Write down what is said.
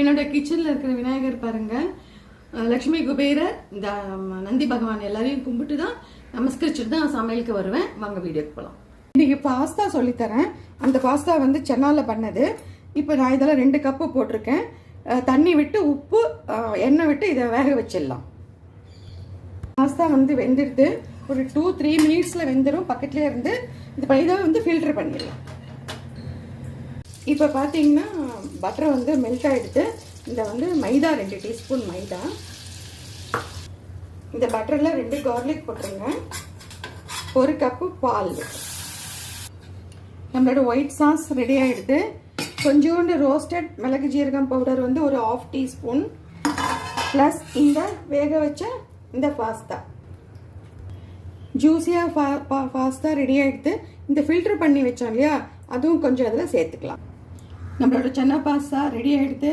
என்னோட கிச்சனில் இருக்கிற விநாயகர் பாருங்க, லக்ஷ்மி குபேரர், இந்த நந்தி பகவான் எல்லாரையும் கும்பிட்டு தான் நமஸ்கரிச்சுட்டு தான் சமையலுக்கு வருவேன். வாங்க வீடியோக்கு போகலாம். இன்னைக்கு பாஸ்தா சொல்லித்தரேன். அந்த பாஸ்தா வந்து சென்னால பண்ணது. இப்போ நான் இதெல்லாம் 2 கப்பு போட்டிருக்கேன். தண்ணி விட்டு உப்பு எண்ணெய் விட்டு இதை வேக வச்சிடலாம். பாஸ்தா வந்து வெந்துடுது. ஒரு 2-3 மினிட்ஸில் வெந்துடும். பக்கத்துலேயே இருந்து இது இதை வந்து ஃபில்டர் பண்ணிடலாம். இப்போ பார்த்தீங்கன்னா பட்டரை வந்து மெல்ட் ஆகிடுது. இந்த வந்து மைதா 2 டீஸ்பூன் மைதா. இந்த பட்டரில் 2 கார்லிக் போட்டுருங்க. 1 கப்பு பால். நம்மளோட ஒயிட் சாஸ் ரெடி ஆகிடுது. கொஞ்சோண்டு ரோஸ்டட் மிளகு ஜீரகம் பவுடர் வந்து ஒரு 1/2 டீஸ்பூன், ப்ளஸ் இந்த வேக வச்ச இந்த பாஸ்தா. ஜூஸியாக பாஸ்தா ரெடி ஆகிடுது. இந்த ஃபில்டர் பண்ணி வச்சோம் இல்லையா, அதுவும் கொஞ்சம் அதில் சேர்த்துக்கலாம். நம்மளோட சன்னா பாஸ்தா ரெடி ஆகிடுது.